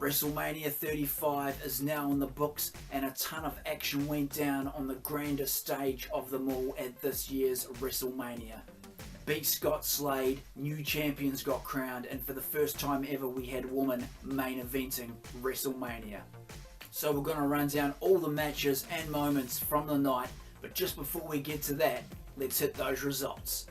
WrestleMania 35 is now in the books, and a ton of action went down on the grandest stage of them all at this year's WrestleMania. Beasts got slayed, new champions got crowned, and for the first time ever we had women main eventing WrestleMania. So we're going to run down all the matches and moments from the night, but just before we get to that, let's hit those results.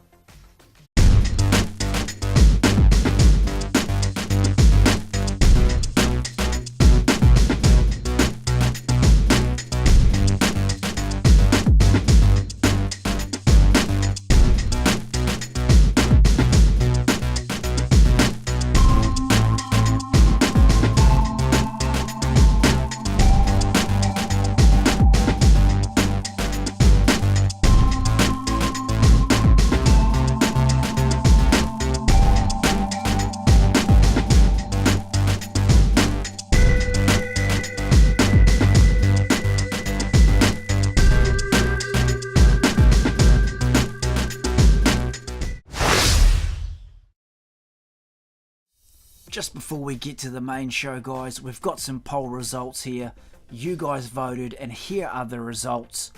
Just before we get to the main show, guys, we've got some poll results here. You guys voted, and here are the results.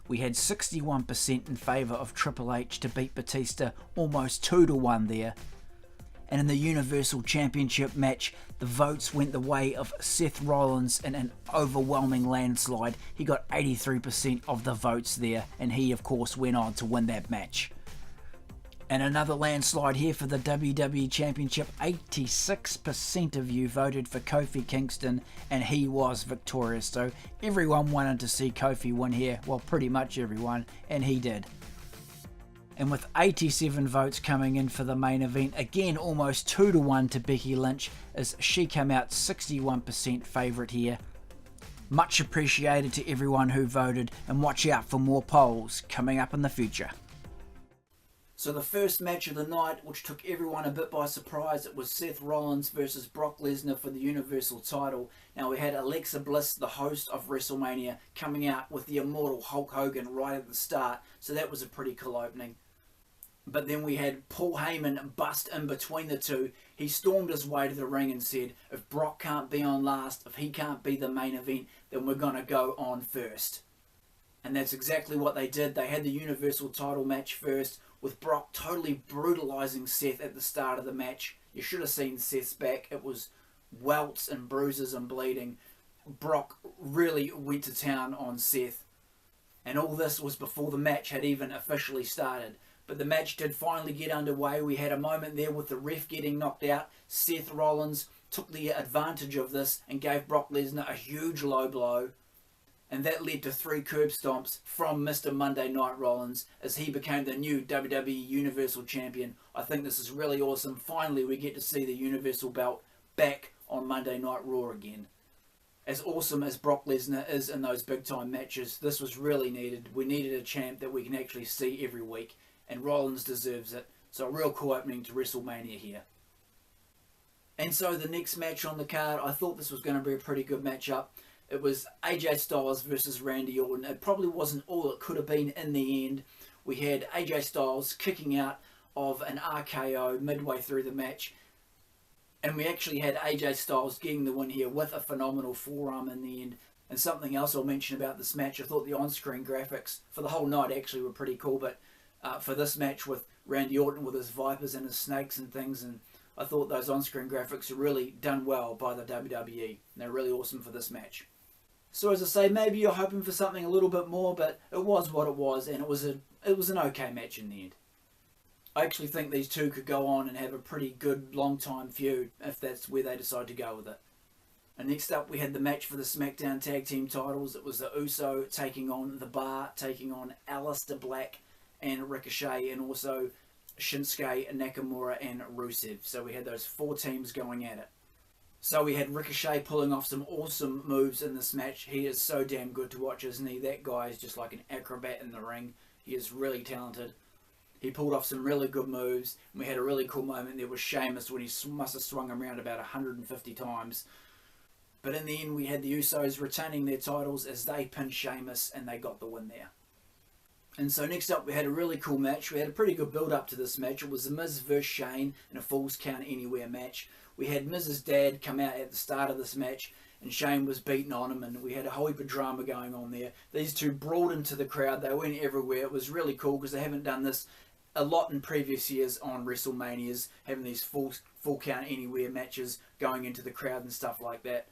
We had 61% in favour of Triple H to beat Batista, almost 2-1 there. And in the Universal Championship match, the votes went the way of Seth Rollins in an overwhelming landslide. He got 83% of the votes there, and he of course went on to win that match. And another landslide here for the WWE Championship. 86% of you voted for Kofi Kingston, and he was victorious. So everyone wanted to see Kofi win here. Well, pretty much everyone, and he did. And with 87 votes coming in for the main event, again almost 2-1 to Becky Lynch, as she came out 61% favourite here. Much appreciated to everyone who voted, and watch out for more polls coming up in the future. So the first match of the night, which took everyone a bit by surprise, it was Seth Rollins versus Brock Lesnar for the Universal title. Now we had Alexa Bliss, the host of WrestleMania, coming out with the immortal Hulk Hogan right at the start, so that was a pretty cool opening. But then we had Paul Heyman bust in between the two. He stormed his way to the ring and said, if Brock can't be on last, if he can't be the main event, then we're going to go on first. And that's exactly what they did. They had the Universal title match first, with Brock totally brutalising Seth at the start of the match. You should have seen Seth's back. It was welts and bruises and bleeding. Brock really went to town on Seth. And all this was before the match had even officially started. But the match did finally get underway. We had a moment there with the ref getting knocked out. Seth Rollins took the advantage of this and gave Brock Lesnar a huge low blow. And that led to 3 curb stomps from Mr. Monday Night Rollins as he became the new WWE Universal Champion. I think this is really awesome. Finally, we get to see the Universal belt back on Monday Night Raw again. As awesome as Brock Lesnar is in those big time matches, this was really needed. We needed a champ that we can actually see every week, and Rollins deserves it. So a real cool opening to WrestleMania here. And so the next match on the card, I thought this was going to be a pretty good matchup. It was AJ Styles versus Randy Orton. It probably wasn't all it could have been in the end. We had AJ Styles kicking out of an RKO midway through the match. And we actually had AJ Styles getting the win here with a phenomenal forearm in the end. And something else I'll mention about this match, I thought the on-screen graphics for the whole night actually were pretty cool. But for this match with Randy Orton with his vipers and his snakes and things, and I thought those on-screen graphics are really done well by the WWE. They're really awesome for this match. So as I say, maybe you're hoping for something a little bit more, but it was what it was, and it was an okay match in the end. I actually think these two could go on and have a pretty good long-time feud if that's where they decide to go with it. And next up, we had the match for the Smackdown Tag Team titles. It was the Uso taking on The Bar, taking on Aleister Black and Ricochet, and also Shinsuke Nakamura and Rusev. So we had those 4 teams going at it. So we had Ricochet pulling off some awesome moves in this match. He is so damn good to watch, isn't he? That guy is just like an acrobat in the ring. He is really talented. He pulled off some really good moves. And we had a really cool moment there with Sheamus when he must have swung him around about 150 times. But in the end, we had the Usos retaining their titles as they pinned Sheamus, and they got the win there. And so next up, we had a really cool match. We had a pretty good build-up to this match. It was The Miz versus Shane in a Falls Count Anywhere match. We had Miz's dad come out at the start of this match, and Shane was beating on him, and we had a whole heap of drama going on there. These two brawled into the crowd. They went everywhere. It was really cool because they haven't done this a lot in previous years on WrestleManias, having these full count anywhere matches going into the crowd and stuff like that.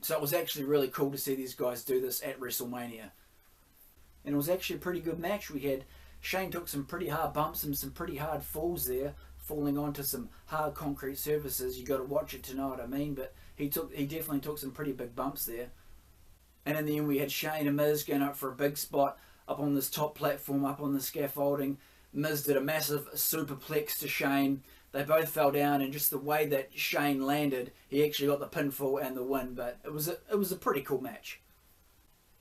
So it was actually really cool to see these guys do this at WrestleMania. And it was actually a pretty good match. We had Shane took some pretty hard bumps and some pretty hard falls there, falling onto some hard concrete surfaces. You got to watch it to know what I mean, but he definitely took some pretty big bumps there. And in the end, we had Shane and Miz going up for a big spot up on this top platform, up on the scaffolding. Miz did a massive superplex to Shane. They both fell down, and just the way that Shane landed, he actually got the pinfall and the win. But it was a pretty cool match.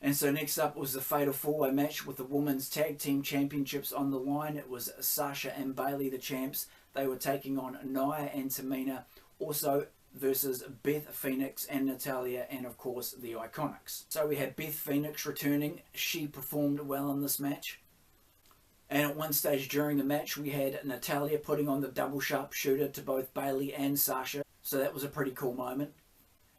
And so next up was the Fatal 4-Way match with the Women's Tag Team Championships on the line. It was Sasha and Bayley, the champs. They were taking on Nia and Tamina, also versus Beth Phoenix and Natalya, and of course the Iconics. So we had Beth Phoenix returning. She performed well in this match. And at one stage during the match, we had Natalya putting on the double sharpshooter to both Bayley and Sasha. So that was a pretty cool moment.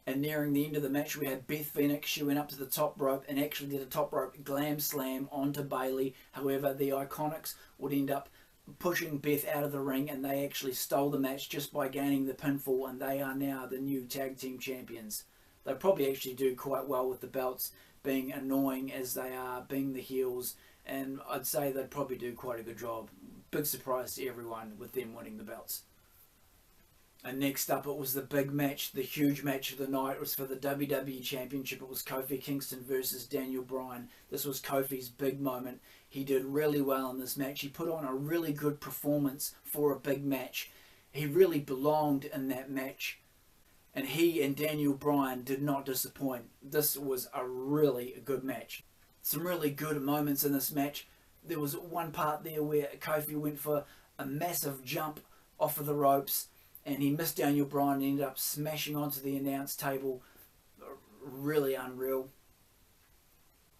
And nearing the end of the match, we had Beth Phoenix. She went up to the top rope and actually did a top rope glam slam onto Bayley. However, the Iconics would end up pushing Beth out of the ring, and they actually stole the match just by gaining the pinfall, and they are now the new tag team champions. They probably actually do quite well with the belts, being annoying as they are, being the heels, and I'd say they'd probably do quite a good job. Big surprise to everyone with them winning the belts. And next up, it was the big match, the huge match of the night. It was for the WWE Championship. It was Kofi Kingston versus Daniel Bryan. This was Kofi's big moment. He did really well in this match. He put on a really good performance for a big match. He really belonged in that match. And he and Daniel Bryan did not disappoint. This was a really good match. Some really good moments in this match. There was one part there where Kofi went for a massive jump off of the ropes, and he missed Daniel Bryan and ended up smashing onto the announce table. Really unreal.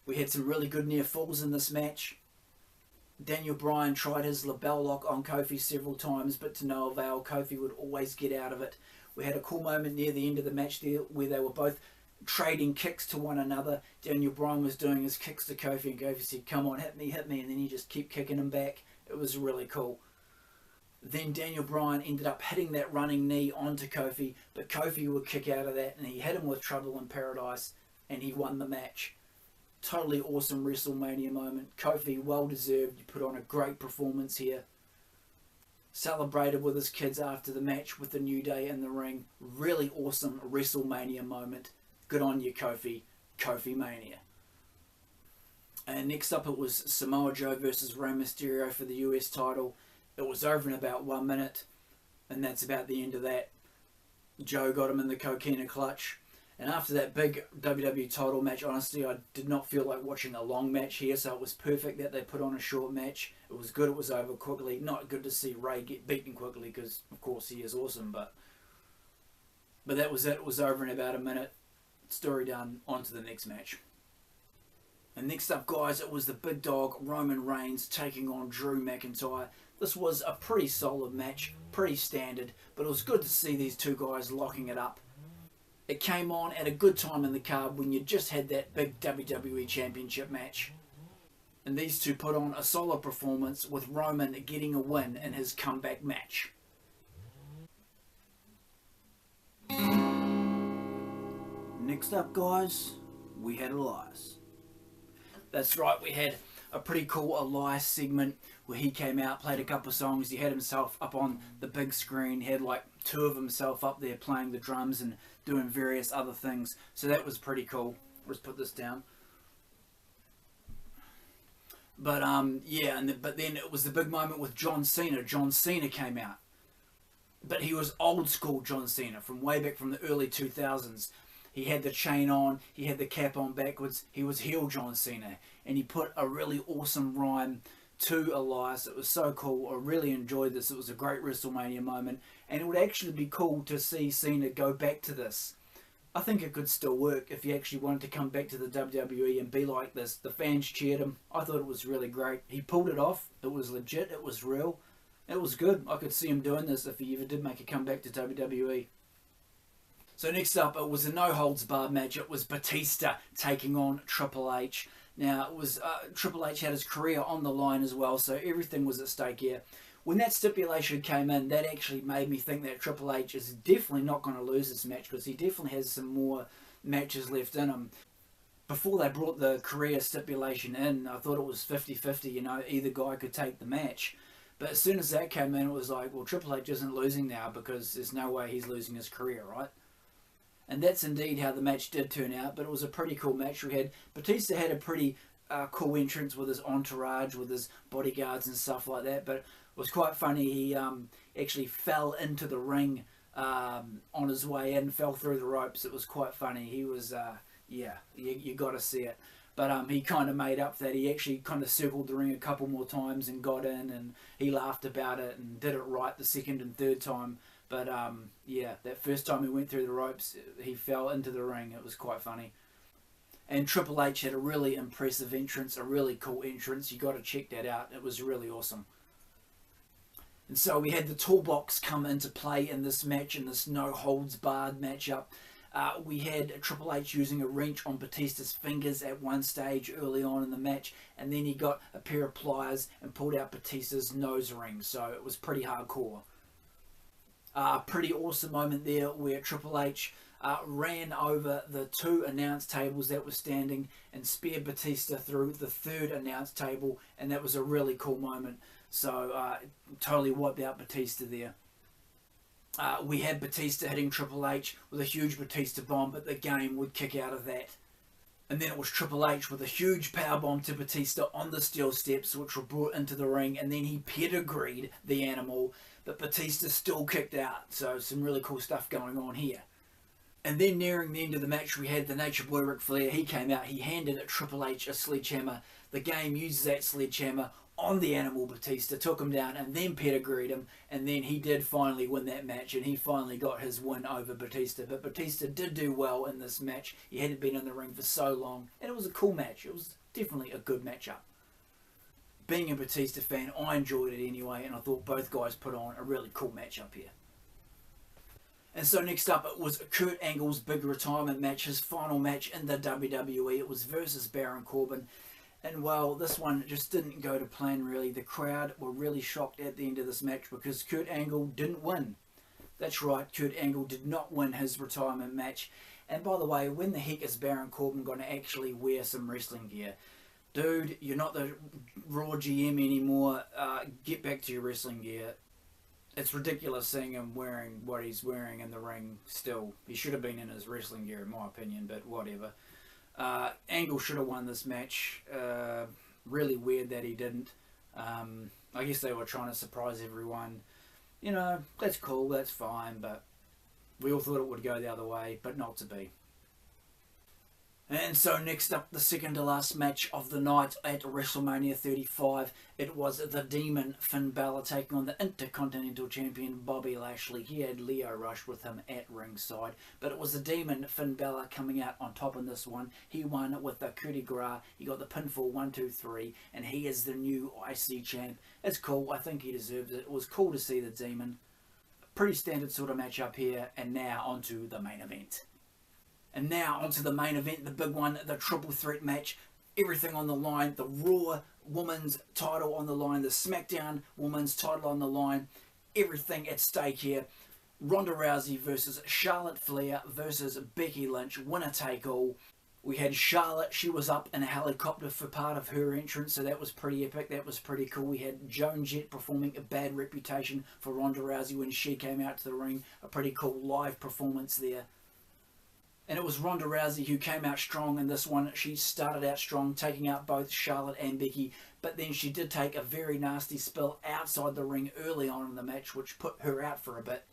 We had some really good near falls in this match. Daniel Bryan tried his label lock on Kofi several times, but to no avail. Kofi would always get out of it. We had a cool moment near the end of the match there where they were both trading kicks to one another. Daniel Bryan was doing his kicks to Kofi, and Kofi said, "Come on, hit me," and then he just kept kicking him back. It was really cool. Then Daniel Bryan ended up hitting that running knee onto Kofi, but Kofi would kick out of that, and he hit him with Trouble in Paradise, and he won the match. Totally awesome WrestleMania moment. Kofi, well deserved. He put on a great performance here. Celebrated with his kids after the match with the New Day in the ring. Really awesome WrestleMania moment. Good on you, Kofi. Kofi Mania. And next up, it was Samoa Joe versus Rey Mysterio for the US title. It was over in about 1 minute, and that's about the end of that. Joe got him in the coquina clutch. And after that big WWE title match, honestly, I did not feel like watching a long match here, so it was perfect that they put on a short match. It was good, it was over quickly. Not good to see Rey get beaten quickly, because of course he is awesome, but that was it. It was over in about a minute. Story done, on to the next match. And next up, guys, it was the big dog Roman Reigns taking on Drew McIntyre. This was a pretty solid match, pretty standard, but it was good to see these two guys locking it up. It came on at a good time in the card when you just had that big WWE Championship match. And these two put on a solid performance, with Roman getting a win in his comeback match. Next up, guys, we had Elias. That's right, we had a pretty cool Elias segment where he came out, played a couple of songs. He had himself up on the big screen. He had like two of himself up there playing the drums and doing various other things. So that was pretty cool. Let's put this down. But yeah, but then it was the big moment with John Cena. John Cena came out. But he was old school John Cena from way back from the early 2000s. He had the chain on, he had the cap on backwards, he was heel John Cena, and he put a really awesome rhyme to Elias. It was so cool. I really enjoyed this. It was a great WrestleMania moment, and it would actually be cool to see Cena go back to this. I think it could still work if he actually wanted to come back to the WWE and be like this. The fans cheered him. I thought it was really great. He pulled it off. It was legit. It was real. It was good. I could see him doing this if he ever did make a comeback to WWE. So next up, it was a no-holds-barred match. It was Batista taking on Triple H. Now, it was Triple H had his career on the line as well, so everything was at stake here. When that stipulation came in, that actually made me think that Triple H is definitely not going to lose this match, because he definitely has some more matches left in him. Before they brought the career stipulation in, I thought it was 50-50, you know, either guy could take the match. But as soon as that came in, it was like, well, Triple H isn't losing now, because there's no way he's losing his career, right? And that's indeed how the match did turn out, but it was a pretty cool match. Batista had a pretty cool entrance with his entourage, with his bodyguards and stuff like that, but it was quite funny. He actually fell into the ring on his way in, fell through the ropes. It was quite funny. He was, yeah, you got to see it. But he kind of made up that. He actually kind of circled the ring a couple more times and got in, and he laughed about it and did it right the second and third time. But yeah, that first time he went through the ropes, he fell into the ring. It was quite funny. And Triple H had a really impressive entrance, a really cool entrance. You got to check that out. It was really awesome. And so we had the toolbox come into play in this match, in this no-holds-barred matchup. We had Triple H using a wrench on Batista's fingers at one stage early on in the match, and then he got a pair of pliers and pulled out Batista's nose ring, so it was pretty hardcore. Pretty awesome moment there where Triple H ran over the two announce tables that were standing and speared Batista through the third announce table, and that was a really cool moment. So totally wiped out Batista there. We had Batista hitting Triple H with a huge Batista bomb, but the game would kick out of that. And then it was Triple H with a huge powerbomb to Batista on the steel steps, which were brought into the ring, and then he pedigreed the animal, but Batista still kicked out. So some really cool stuff going on here. And then nearing the end of the match, we had the Nature Boy Ric Flair. He came out, he handed Triple H a sledgehammer. The game uses that sledgehammer on the animal Batista, took him down and then pedigreed him, and then he did finally win that match, and he finally got his win over Batista. But Batista did do well in this match. He hadn't been in the ring for so long, and it was a cool match. It was definitely a good matchup. Being a Batista fan, I enjoyed it anyway, and I thought both guys put on a really cool matchup here. And so next up, it was Kurt Angle's big retirement match, his final match in the WWE. It was versus Baron Corbin. And well, this one just didn't go to plan really. The crowd were really shocked at the end of this match because Kurt Angle didn't win. That's right, Kurt Angle did not win his retirement match. And by the way, when the heck is Baron Corbin going to actually wear some wrestling gear? Dude, you're not the Raw GM anymore. Get back to your wrestling gear. It's ridiculous seeing him wearing what he's wearing in the ring still. He should have been in his wrestling gear in my opinion, but whatever. Angle should have won this match. Really weird that he didn't. I guess they were trying to surprise everyone. You know, that's cool, that's fine, but we all thought it would go the other way, but not to be. And so next up, the second to last match of the night at WrestleMania 35. It was the Demon Finn Balor taking on the Intercontinental Champion Bobby Lashley. He had Lio Rush with him at ringside, but it was the Demon Finn Balor coming out on top in this one. He won with the coup de grace. He got the pinfall 1, 2, 3, and he is the new IC champ. It's cool. I think he deserves it. It was cool to see the Demon. Pretty standard sort of matchup here, and now onto the main event. And now onto the main event, the big one, the triple threat match. Everything on the line, the Raw Women's title on the line, the Smackdown Women's title on the line. Everything at stake here. Ronda Rousey versus Charlotte Flair versus Becky Lynch. Winner take all. We had Charlotte, she was up in a helicopter for part of her entrance, so that was pretty epic, that was pretty cool. We had Joan Jett performing a bad reputation for Ronda Rousey when she came out to the ring. A pretty cool live performance there. And it was Ronda Rousey who came out strong in this one. She started out strong, taking out both Charlotte and Becky, but then she did take a very nasty spill outside the ring early on in the match, which put her out for a bit.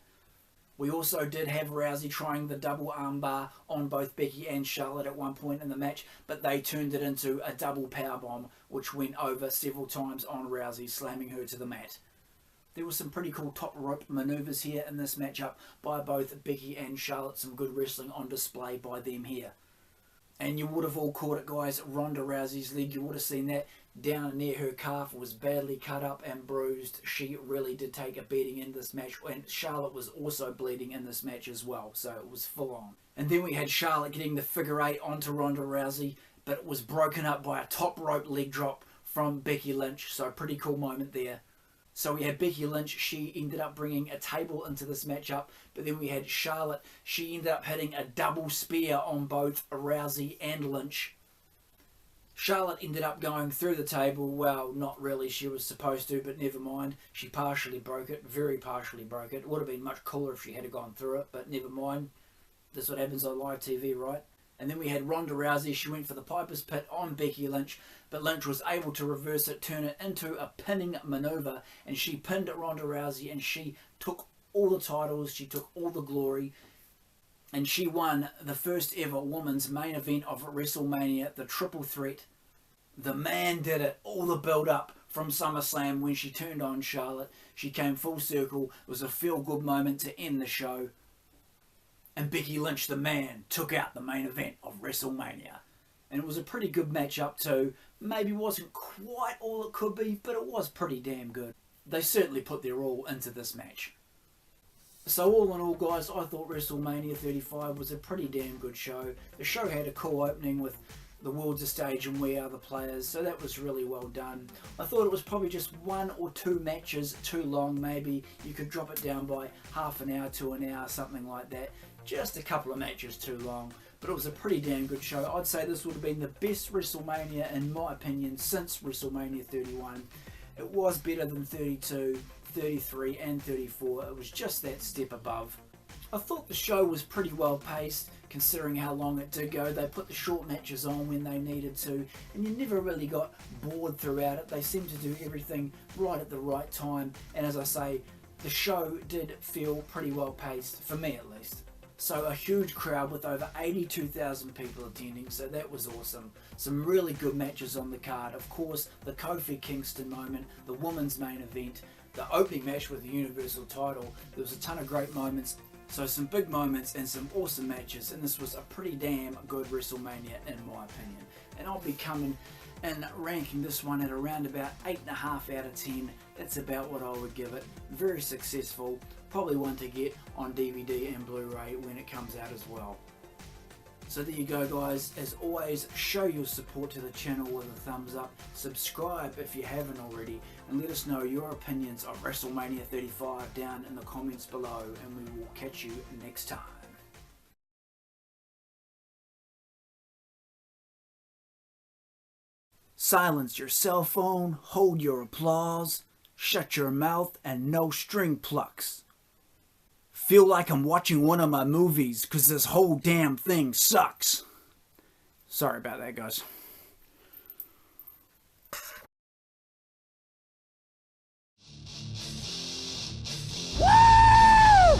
We also did have Rousey trying the double armbar on both Becky and Charlotte at one point in the match, but they turned it into a double powerbomb, which went over several times on Rousey, slamming her to the mat. There were some pretty cool top rope maneuvers here in this matchup by both Becky and Charlotte. Some good wrestling on display by them here. And you would have all caught it, guys. Ronda Rousey's leg, you would have seen that down near her calf was badly cut up and bruised. She really did take a beating in this match, and Charlotte was also bleeding in this match as well, so it was full on. And then we had Charlotte getting the figure 8 onto Ronda Rousey, but it was broken up by a top rope leg drop from Becky Lynch, so a pretty cool moment there. So we had Becky Lynch, she ended up bringing a table into this matchup, but then we had Charlotte, she ended up hitting a double spear on both Rousey and Lynch. Charlotte ended up going through the table. Well, not really, she was supposed to, but never mind. She partially broke it, very partially broke it. It would have been much cooler if she had gone through it, but never mind. That's what happens on live TV, right? And then we had Ronda Rousey, she went for the Piper's Pit on Becky Lynch, but Lynch was able to reverse it, turn it into a pinning maneuver, and she pinned Ronda Rousey, and she took all the titles, she took all the glory, and she won the first ever women's main event of WrestleMania, the Triple Threat. The man did it, all the build up from SummerSlam when she turned on Charlotte. She came full circle, it was a feel-good moment to end the show. And Becky Lynch, the man, took out the main event of WrestleMania. And it was a pretty good matchup too. Maybe wasn't quite all it could be, but it was pretty damn good. They certainly put their all into this match. So all in all, guys, I thought WrestleMania 35 was a pretty damn good show. The show had a cool opening with the world's a stage and we are the players, so that was really well done. I thought it was probably just 1 or 2 matches too long. Maybe you could drop it down by half an hour to an hour, something like that. Just a couple of matches too long, but it was a pretty damn good show. I'd say this would have been the best WrestleMania in my opinion since WrestleMania 31. It was better than 32, 33 and 34. It was just that step above. I thought the show was pretty well paced considering how long it did go. They put the short matches on when they needed to, and you never really got bored throughout it. They seemed to do everything right at the right time, and as I say, the show did feel pretty well paced, for me at least. So a huge crowd with over 82,000 people attending, so that was awesome. Some really good matches on the card. Of course, the Kofi Kingston moment, the women's main event, the opening match with the Universal title. There was a ton of great moments. So some big moments and some awesome matches, and this was a pretty damn good WrestleMania in my opinion. And I'll be coming and ranking this one at around about 8.5 out of 10. That's about what I would give it. Very successful. Probably one to get on DVD and Blu-ray when it comes out as well. So there you go, guys. As always, show your support to the channel with a thumbs up. Subscribe if you haven't already, and let us know your opinions of WrestleMania 35 down in the comments below, and we will catch you next time. Silence your cell phone, hold your applause, shut your mouth, and no string plucks. Feel like I'm watching one of my movies because this whole damn thing sucks. Sorry about that, guys. Woo!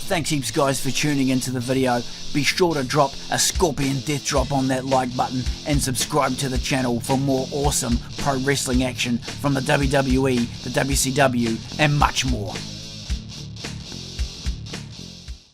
Thanks heaps, guys, for tuning into the video. Be sure to drop a scorpion death drop on that like button and subscribe to the channel for more awesome pro wrestling action from the WWE, the WCW, and much more.